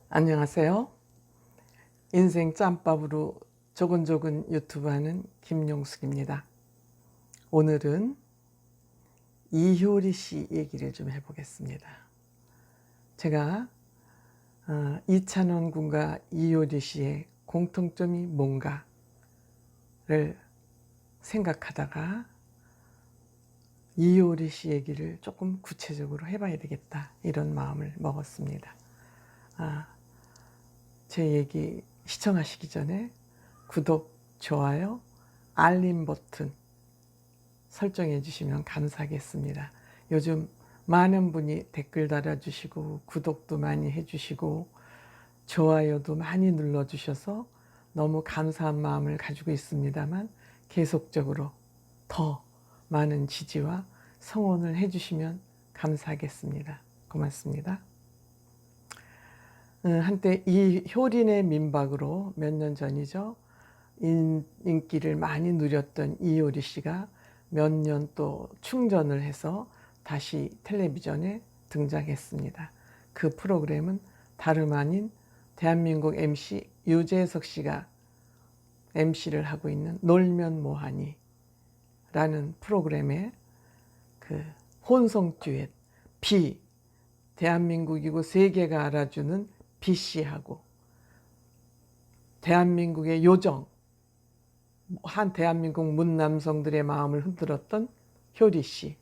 안녕하세요. 인생 짬밥으로 조근조근 유튜브 하는 김용숙입니다. 오늘은 이효리 씨 얘기를 좀 해보겠습니다. 제가 이찬원 군과 이효리 씨의 공통점이 뭔가를 생각하다가 이효리 씨 얘기를 조금 구체적으로 해봐야 되겠다, 이런 마음을 먹었습니다. 제 얘기 시청하시기 전에 구독, 좋아요, 알림 버튼 설정해 주시면 감사하겠습니다. 요즘 많은 분이 댓글 달아주시고 구독도 많이 해주시고 좋아요도 많이 눌러주셔서 너무 감사한 마음을 가지고 있습니다만, 계속적으로 더 많은 지지와 성원을 해주시면 감사하겠습니다. 고맙습니다. 한때 이 효린의 민박으로 몇 년 전이죠, 인기를 많이 누렸던 이효리 씨가 몇 년 또 충전을 해서 다시 텔레비전에 등장했습니다. 그 프로그램은 다름 아닌 대한민국 MC 유재석 씨가 MC를 하고 있는 놀면 뭐하니 라는 프로그램에 그 혼성 듀엣 비, 대한민국이고 세계가 알아주는 비 씨하고 대한민국의 요정, 한 대한민국 문 남성들의 마음을 흔들었던 효리 씨,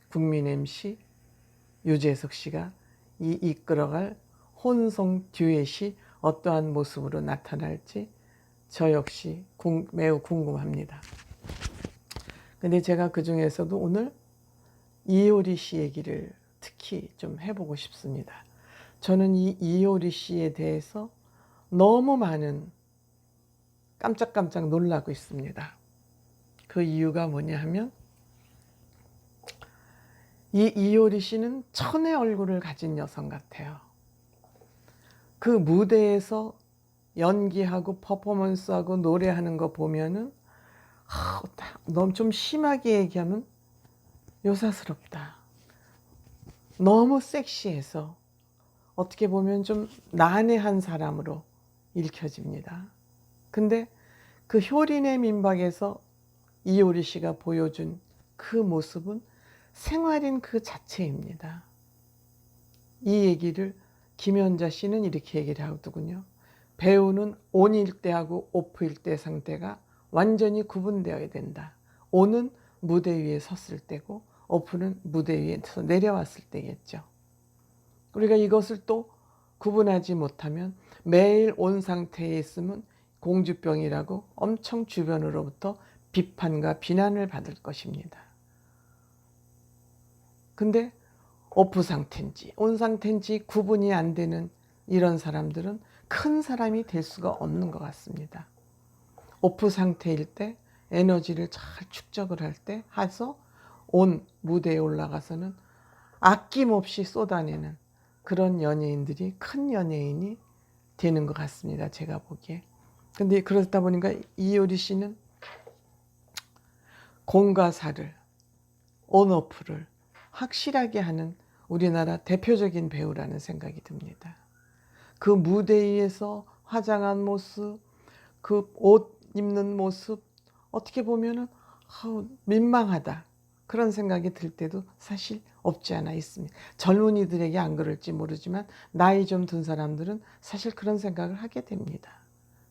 국민 MC 유재석 씨가 이끌어갈 혼성 듀엣이 어떠한 모습으로 나타날지 저 역시 매우 궁금합니다. 근데 제가 그 중에서도 오늘 이효리 씨 얘기를 특히 좀 해보고 싶습니다. 저는 이 이효리 씨에 대해서 너무 많은 깜짝깜짝 놀라고 있습니다. 그 이유가 뭐냐 하면, 이 이효리 씨는 천의 얼굴을 가진 여성 같아요. 그 무대에서 연기하고 퍼포먼스하고 노래하는 거 보면은 너무 좀 심하게 얘기하면 요사스럽다. 너무 섹시해서 어떻게 보면 좀 난해한 사람으로 읽혀집니다. 근데 그 효린의 민박에서 이효리 씨가 보여준 그 모습은 생활인 그 자체입니다. 이 얘기를 김연자 씨는 이렇게 얘기를 하거든요. 배우는 온일 때하고 오프일 때 상태가 완전히 구분되어야 된다. 온은 무대 위에 섰을 때고 오프는 무대 위에서 내려왔을 때겠죠. 우리가 이것을 또 구분하지 못하면 매일 온 상태에 있으면 공주병이라고 엄청 주변으로부터 비판과 비난을 받을 것입니다. 근데 오프 상태인지 온 상태인지 구분이 안 되는 이런 사람들은 큰 사람이 될 수가 없는 것 같습니다. 오프 상태일 때 에너지를 잘 축적을 할 때 해서 온 무대에 올라가서는 아낌없이 쏟아내는 그런 연예인들이 큰 연예인이 되는 것 같습니다. 제가 보기에. 근데 그러다 보니까 이효리 씨는 공과 사를, 온오프를 확실하게 하는 우리나라 대표적인 배우라는 생각이 듭니다. 그 무대 위에서 화장한 모습, 그 옷 입는 모습, 어떻게 보면은 민망하다, 그런 생각이 들 때도 사실 없지 않아 있습니다. 젊은이들에게 안 그럴지 모르지만 나이 좀 든 사람들은 사실 그런 생각을 하게 됩니다.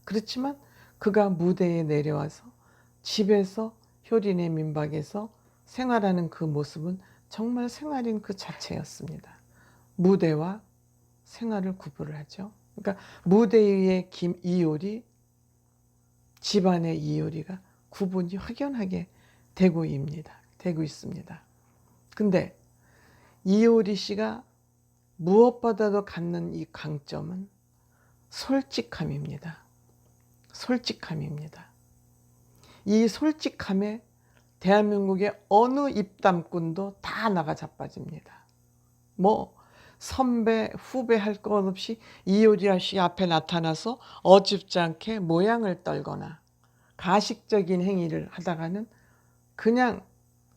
그렇지만 그가 무대에 내려와서 집에서 효린의 민박에서 생활하는 그 모습은 정말 생활인 그 자체였습니다. 무대와 생활을 구분을 하죠. 그러니까 무대 위의 이효리, 집안의 이효리가 구분이 확연하게 되고 있습니다. 근데 이효리 씨가 무엇보다도 갖는 이 강점은 솔직함입니다. 솔직함입니다. 이 솔직함에 대한민국의 어느 입담꾼도 다 나가 자빠집니다. 뭐 선배, 후배 할 것 없이 이효리 씨 앞에 나타나서 어줍지 않게 모양을 떨거나 가식적인 행위를 하다가는 그냥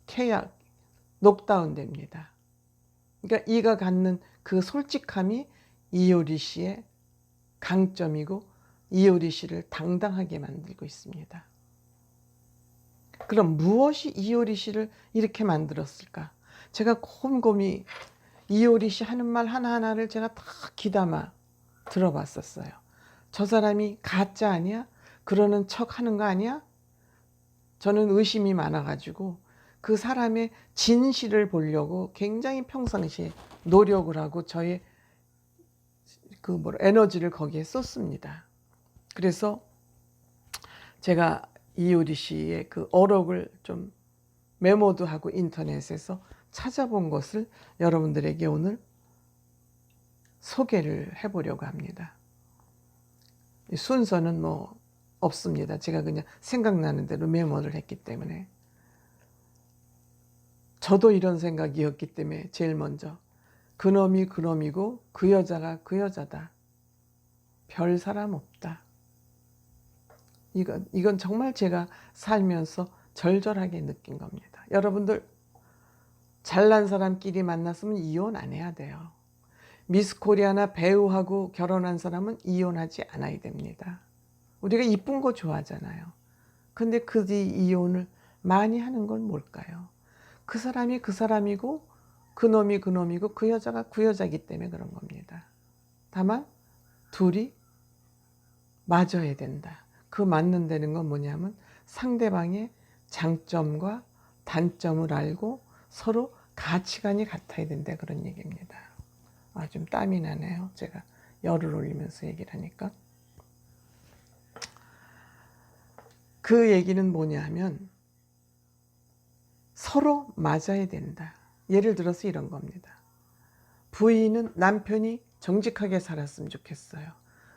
케약, 녹다운 됩니다. 그러니까 이가 갖는 그 솔직함이 이효리 씨의 강점이고 이효리 씨를 당당하게 만들고 있습니다. 그럼 무엇이 이효리 씨를 이렇게 만들었을까? 제가 곰곰이 이효리 씨 하는 말 하나하나를 제가 다 귀담아 들어봤었어요. 저 사람이 가짜 아니야? 그러는 척 하는 거 아니야? 저는 의심이 많아가지고 그 사람의 진실을 보려고 굉장히 평상시에 노력을 하고 저의 에너지를 거기에 쏟습니다. 그래서 제가 이효리 씨의 그 어록을 좀 메모도 하고 인터넷에서 찾아본 것을 여러분들에게 오늘 소개를 해보려고 합니다. 순서는 뭐 없습니다. 제가 그냥 생각나는 대로 메모를 했기 때문에. 저도 이런 생각이었기 때문에 제일 먼저 그놈이 그놈이고 그 여자가 그 여자다. 별 사람 없다. 이건 정말 제가 살면서 절절하게 느낀 겁니다. 여러분들 잘난 사람끼리 만났으면 이혼 안 해야 돼요. 미스 코리아나 배우하고 결혼한 사람은 이혼하지 않아야 됩니다. 우리가 이쁜 거 좋아하잖아요. 근데 그 뒤 이혼을 많이 하는 건 뭘까요? 그 사람이 그 사람이고 그놈이 그놈이고 그 여자가 그 여자이기 때문에 그런 겁니다. 다만 둘이 맞아야 된다. 그 맞는다는 건 뭐냐면 상대방의 장점과 단점을 알고 서로 가치관이 같아야 된다, 그런 얘기입니다. 좀 땀이 나네요. 제가 열을 올리면서 얘기를 하니까. 그 얘기는 뭐냐 하면 서로 맞아야 된다. 예를 들어서 이런 겁니다. 부인은 남편이 정직하게 살았으면 좋겠어요.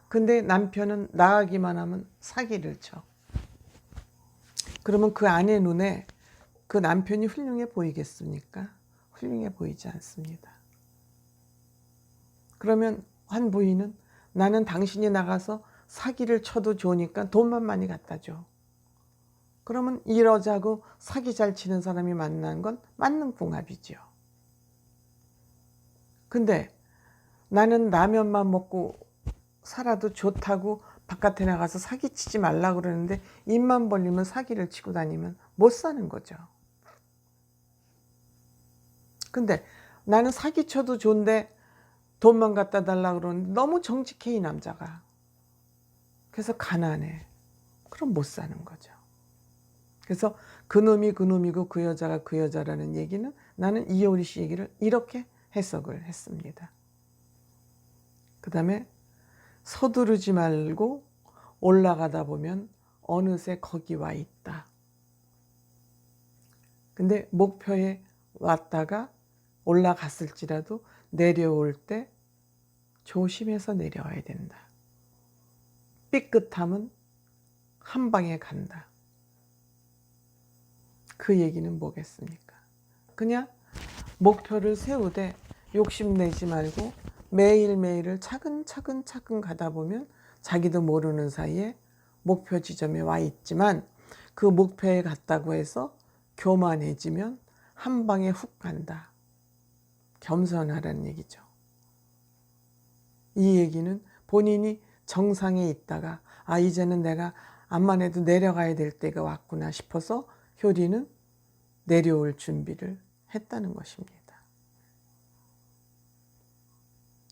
근데 남편은 나가기만 하면 사기를 쳐. 그러면 그 아내 눈에 그 남편이 훌륭해 보이겠습니까? 훌륭해 보이지 않습니다. 그러면 한 부인은 나는 당신이 나가서 사기를 쳐도 좋으니까 돈만 많이 갖다 줘. 그러면 이러자고 사기 잘 치는 사람이 만난 건 만능궁합이죠. 근데 나는 라면만 먹고 살아도 좋다고 바깥에 나가서 사기치지 말라 그러는데 입만 벌리면 사기를 치고 다니면 못 사는 거죠. 근데 나는 사기쳐도 좋은데 돈만 갖다 달라 그러는데 너무 정직해, 이 남자가. 그래서 가난해. 그럼 못 사는 거죠. 그래서 그놈이 그놈이고 그 여자가 그 여자라는 얘기는 나는 이효리 씨 얘기를 이렇게 해석을 했습니다. 그 다음에 서두르지 말고 올라가다 보면 어느새 거기 와 있다. 근데 목표에 왔다가 올라갔을지라도 내려올 때 조심해서 내려와야 된다. 삐끗하면 한 방에 간다. 그 얘기는 뭐겠습니까? 그냥 목표를 세우되 욕심내지 말고 매일매일을 차근차근 가다 보면 자기도 모르는 사이에 목표 지점에 와 있지만 그 목표에 갔다고 해서 교만해지면 한 방에 훅 간다. 겸손하라는 얘기죠. 이 얘기는 본인이 정상에 있다가 이제는 내가 암만 해도 내려가야 될 때가 왔구나 싶어서 효리는 내려올 준비를 했다는 것입니다.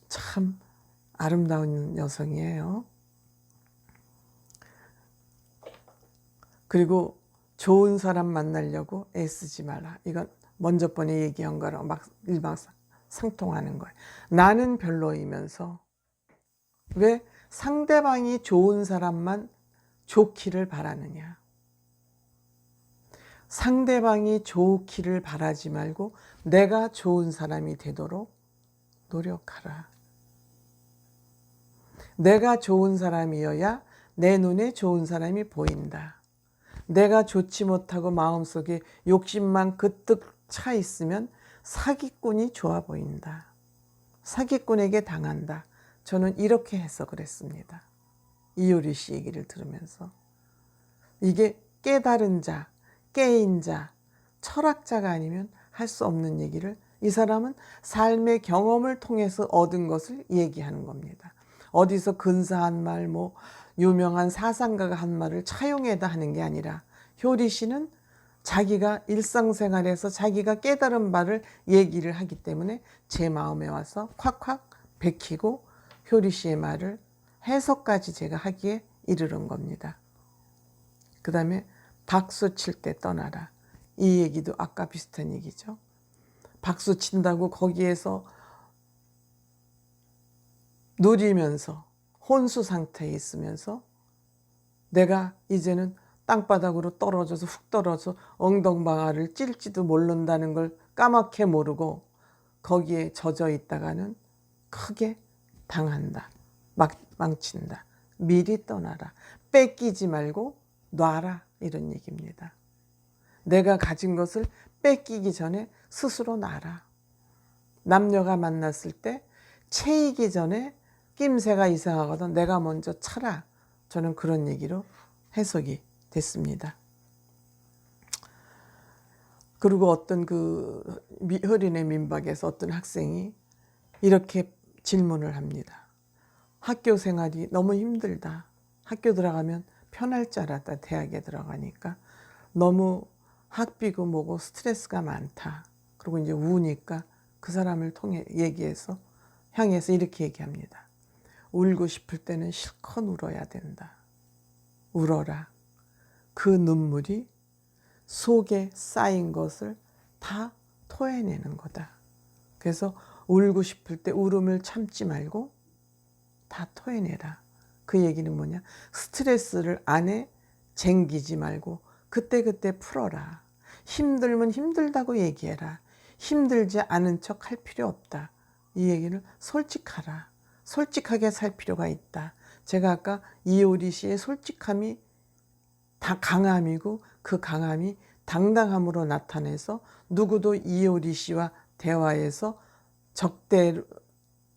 참 아름다운 여성이에요. 그리고 좋은 사람 만나려고 애쓰지 말라. 이건 먼저 번에 얘기한 거랑 막 일맥상통하는 거예요. 나는 별로이면서 왜 상대방이 좋은 사람만 좋기를 바라느냐. 상대방이 좋기를 바라지 말고 내가 좋은 사람이 되도록 노력하라. 내가 좋은 사람이어야 내 눈에 좋은 사람이 보인다. 내가 좋지 못하고 마음속에 욕심만 그뜩 차 있으면 사기꾼이 좋아 보인다. 사기꾼에게 당한다. 저는 이렇게 해석을 했습니다. 이효리 씨 얘기를 들으면서. 이게 깨달은 자, 깨인 자, 철학자가 아니면 할 수 없는 얘기를 이 사람은 삶의 경험을 통해서 얻은 것을 얘기하는 겁니다. 어디서 근사한 말, 뭐 유명한 사상가가 한 말을 차용해다 하는 게 아니라 효리 씨는 자기가 일상생활에서 자기가 깨달은 바를 얘기를 하기 때문에 제 마음에 와서 콱콱 베끼고 효리 씨의 말을 해석까지 제가 하기에 이르는 겁니다. 그 다음에 박수 칠 때 떠나라. 이 얘기도 아까 비슷한 얘기죠. 박수 친다고 거기에서 누리면서 혼수 상태에 있으면서 내가 이제는 땅바닥으로 떨어져서 훅 떨어져 엉덩방아를 찔지도 모른다는 걸 까맣게 모르고 거기에 젖어 있다가는 크게 당한다. 망친다. 미리 떠나라. 뺏기지 말고 놔라. 이런 얘기입니다. 내가 가진 것을 뺏기기 전에 스스로 놔라. 남녀가 만났을 때 채이기 전에 낌새가 이상하거든 내가 먼저 차라. 저는 그런 얘기로 해석이 됐습니다. 그리고 어떤 그 허린의 민박에서 어떤 학생이 이렇게 질문을 합니다. 학교 생활이 너무 힘들다. 학교 들어가면 편할 줄 알았다. 대학에 들어가니까 너무 학비고 뭐고 스트레스가 많다. 그리고 이제 우니까 그 사람을 통해 향해서 이렇게 얘기합니다. 울고 싶을 때는 실컷 울어야 된다. 울어라. 그 눈물이 속에 쌓인 것을 다 토해내는 거다. 그래서 울고 싶을 때 울음을 참지 말고 다 토해내라. 그 얘기는 뭐냐? 스트레스를 안에 쟁기지 말고 그때그때 풀어라. 힘들면 힘들다고 얘기해라. 힘들지 않은 척 할 필요 없다. 이 얘기를 솔직하라. 솔직하게 살 필요가 있다. 제가 아까 이효리 씨의 솔직함이 다 강함이고 그 강함이 당당함으로 나타내서 누구도 이효리 씨와 대화에서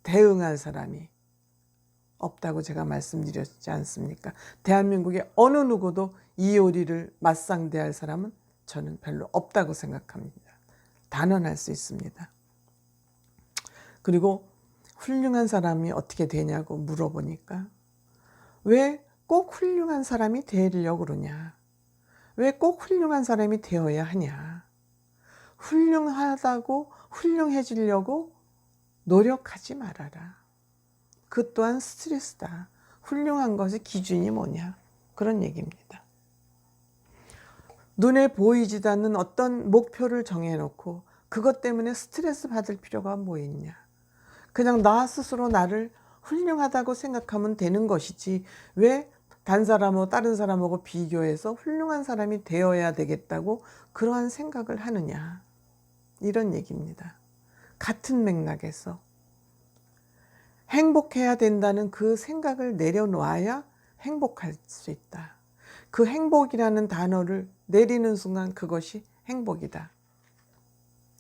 대응할 사람이 없다고 제가 말씀드렸지 않습니까? 대한민국의 어느 누구도 이효리를 맞상대할 사람은 저는 별로 없다고 생각합니다. 단언할 수 있습니다. 그리고 훌륭한 사람이 어떻게 되냐고 물어보니까 왜 꼭 훌륭한 사람이 되려고 그러냐? 왜 꼭 훌륭한 사람이 되어야 하냐? 훌륭하다고 훌륭해지려고 노력하지 말아라. 그 또한 스트레스다. 훌륭한 것의 기준이 뭐냐? 그런 얘기입니다. 눈에 보이지도 않는 어떤 목표를 정해놓고 그것 때문에 스트레스 받을 필요가 뭐 있냐? 그냥 나 스스로 나를 훌륭하다고 생각하면 되는 것이지 왜 다른 사람하고 비교해서 훌륭한 사람이 되어야 되겠다고 그러한 생각을 하느냐? 이런 얘기입니다. 같은 맥락에서 행복해야 된다는 그 생각을 내려놓아야 행복할 수 있다. 그 행복이라는 단어를 내리는 순간 그것이 행복이다.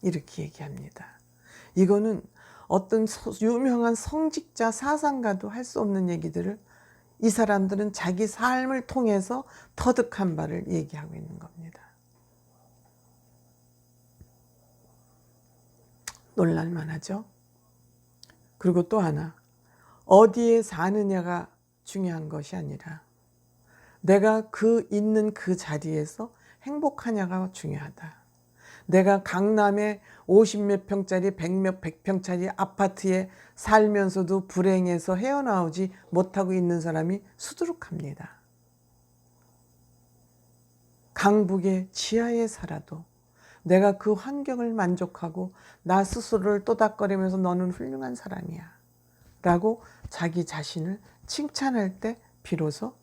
이렇게 얘기합니다. 이거는 어떤 유명한 성직자 사상가도 할 수 없는 얘기들을 이 사람들은 자기 삶을 통해서 터득한 바를 얘기하고 있는 겁니다. 놀랄만하죠? 그리고 또 하나, 어디에 사느냐가 중요한 것이 아니라 내가 있는 그 자리에서 행복하냐가 중요하다. 내가 강남에 50몇 평짜리 100몇 100평짜리 아파트에 살면서도 불행해서 헤어나오지 못하고 있는 사람이 수두룩합니다. 강북의 지하에 살아도 내가 그 환경을 만족하고 나 스스로를 또닥거리면서 너는 훌륭한 사람이야 라고 자기 자신을 칭찬할 때 비로소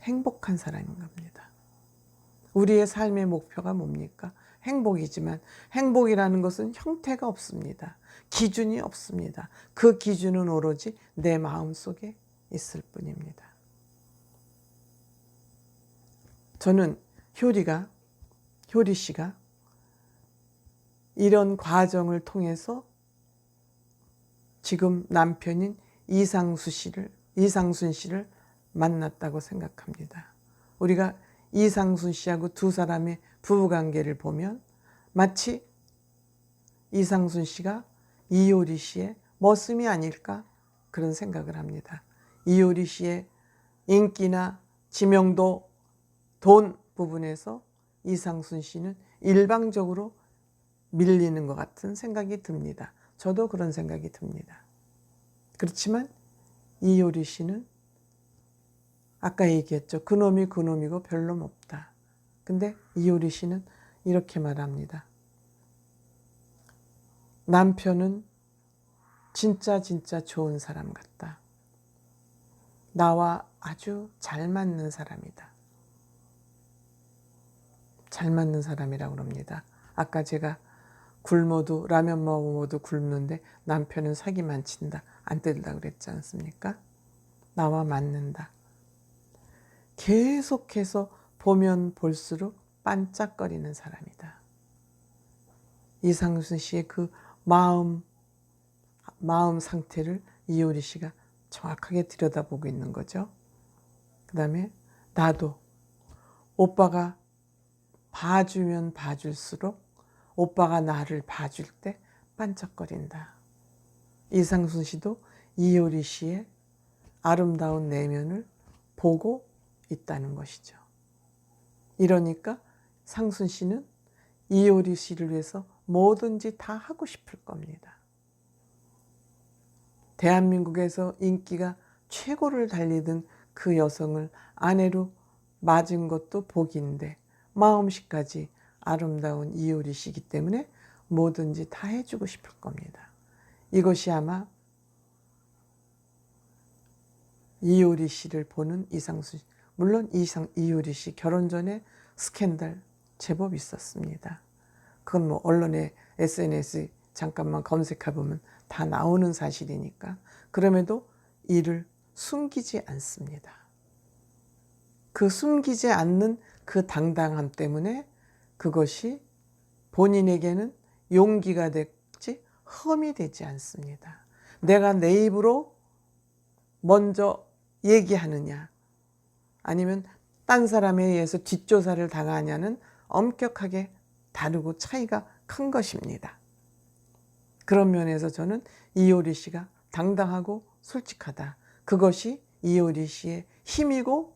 행복한 사람인 겁니다. 우리의 삶의 목표가 뭡니까? 행복이지만 행복이라는 것은 형태가 없습니다. 기준이 없습니다. 그 기준은 오로지 내 마음속에 있을 뿐입니다. 저는 효리 씨가 이런 과정을 통해서 지금 남편인 이상순 씨를 만났다고 생각합니다. 우리가 이상순 씨하고 두 사람의 부부관계를 보면 마치 이상순 씨가 이효리 씨의 머슴이 아닐까 그런 생각을 합니다. 이효리 씨의 인기나 지명도, 돈 부분에서 이상순 씨는 일방적으로 밀리는 것 같은 생각이 듭니다. 저도 그런 생각이 듭니다. 그렇지만 이효리 씨는 아까 얘기했죠. 그놈이 그놈이고 별놈 없다. 근데 이효리 씨는 이렇게 말합니다. 남편은 진짜 좋은 사람 같다. 나와 아주 잘 맞는 사람이다. 잘 맞는 사람이라고 그럽니다. 아까 제가 굶어도 라면 먹어도 굶는데 남편은 사기만 친다. 안 뜯다 그랬지 않습니까? 나와 맞는다. 계속해서 보면 볼수록 반짝거리는 사람이다. 이상순 씨의 그 마음 상태를 이효리 씨가 정확하게 들여다보고 있는 거죠. 그 다음에 나도 오빠가 봐주면 봐줄수록 오빠가 나를 봐줄 때 반짝거린다. 이상순 씨도 이효리 씨의 아름다운 내면을 보고 있다는 것이죠. 이러니까 상순 씨는 이효리 씨를 위해서 뭐든지 다 하고 싶을 겁니다. 대한민국에서 인기가 최고를 달리던 그 여성을 아내로 맞은 것도 복인데 마음씨까지 아름다운 이효리 씨이기 때문에 뭐든지 다 해주고 싶을 겁니다. 이것이 아마 이효리 씨를 보는 이상순 씨, 물론 이효리 씨 결혼 전에 스캔들 제법 있었습니다. 그건 뭐 언론에 SNS 잠깐만 검색해보면 다 나오는 사실이니까. 그럼에도 이를 숨기지 않습니다. 그 숨기지 않는 그 당당함 때문에 그것이 본인에게는 용기가 됐지 험이 되지 않습니다. 내가 내 입으로 먼저 얘기하느냐 아니면 딴 사람에 의해서 뒷조사를 당하냐는 엄격하게 다르고 차이가 큰 것입니다. 그런 면에서 저는 이효리 씨가 당당하고 솔직하다. 그것이 이효리 씨의 힘이고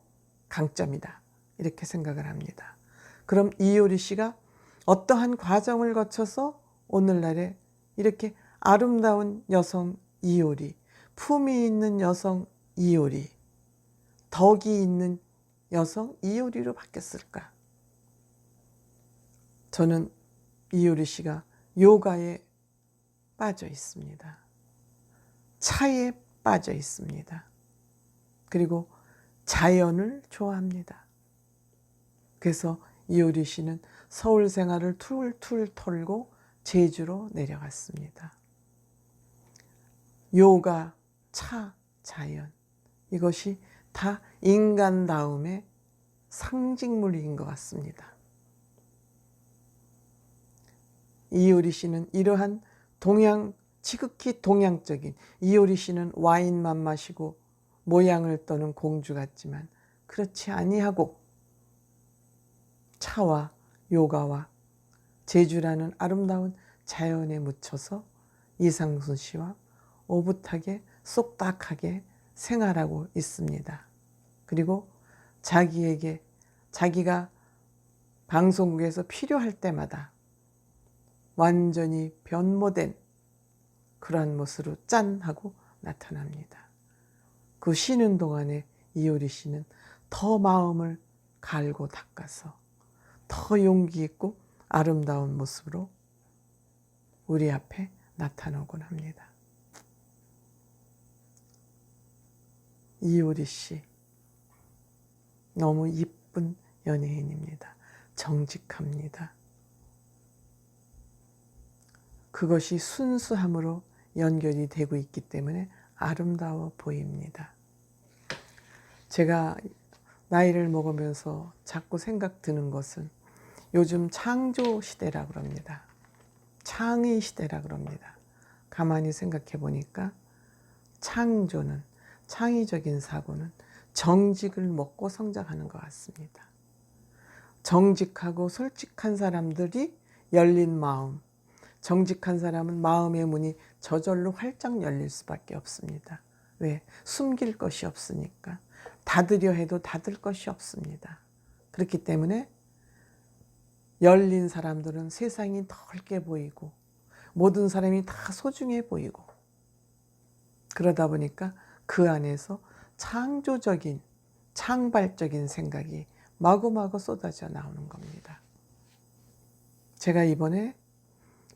강점이다. 이렇게 생각을 합니다. 그럼 이효리 씨가 어떠한 과정을 거쳐서 오늘날에 이렇게 아름다운 여성 이효리, 품이 있는 여성 이효리, 덕이 있는 여성 이효리로 바뀌었을까? 저는 이효리 씨가 요가에 빠져 있습니다. 차에 빠져 있습니다. 그리고 자연을 좋아합니다. 그래서 이효리 씨는 서울 생활을 툴툴 털고 제주로 내려갔습니다. 요가, 차, 자연 이것이 다 인간다움의 상징물인 것 같습니다. 이효리 씨는 이러한 지극히 동양적인 이효리 씨는 와인만 마시고 모양을 떠는 공주 같지만 그렇지 아니하고 차와 요가와 제주라는 아름다운 자연에 묻혀서 이상순 씨와 오붓하게 쏙닥하게 생활하고 있습니다. 그리고 자기가 방송국에서 필요할 때마다 완전히 변모된 그러한 모습으로 짠 하고 나타납니다. 그 쉬는 동안에 이효리 씨는 더 마음을 갈고 닦아서 더 용기 있고 아름다운 모습으로 우리 앞에 나타나곤 합니다. 이효리 씨 너무 이쁜 연예인입니다. 정직합니다. 그것이 순수함으로 연결이 되고 있기 때문에 아름다워 보입니다. 제가 나이를 먹으면서 자꾸 생각 드는 것은 요즘 창조 시대라고 합니다. 창의 시대라고 합니다. 가만히 생각해 보니까 창조는, 창의적인 사고는 정직을 먹고 성장하는 것 같습니다. 정직하고 솔직한 사람들이 열린 마음, 정직한 사람은 마음의 문이 저절로 활짝 열릴 수밖에 없습니다. 왜? 숨길 것이 없으니까. 닫으려 해도 닫을 것이 없습니다. 그렇기 때문에 열린 사람들은 세상이 넓게 보이고 모든 사람이 다 소중해 보이고 그러다 보니까 그 안에서 창조적인 창발적인 생각이 마구마구 쏟아져 나오는 겁니다. 제가 이번에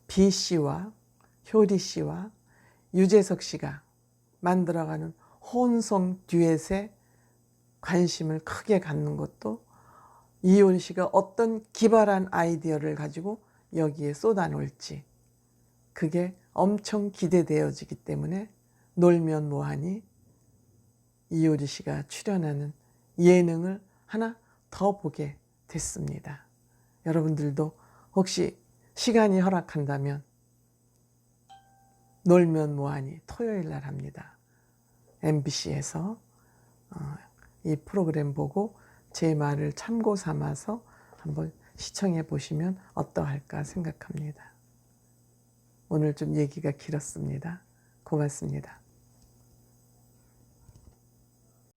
비 씨와 효리 씨와 유재석 씨가 만들어가는 혼성 듀엣에 관심을 크게 갖는 것도 이효리 씨가 어떤 기발한 아이디어를 가지고 여기에 쏟아놓을지 그게 엄청 기대되어지기 때문에 놀면 뭐하니 이효리 씨가 출연하는 예능을 하나 더 보게 됐습니다. 여러분들도 혹시 시간이 허락한다면 놀면 뭐하니 토요일 날 합니다. MBC에서 이 프로그램 보고 제 말을 참고 삼아서 한번 시청해 보시면 어떠할까 생각합니다. 오늘 좀 얘기가 길었습니다. 고맙습니다.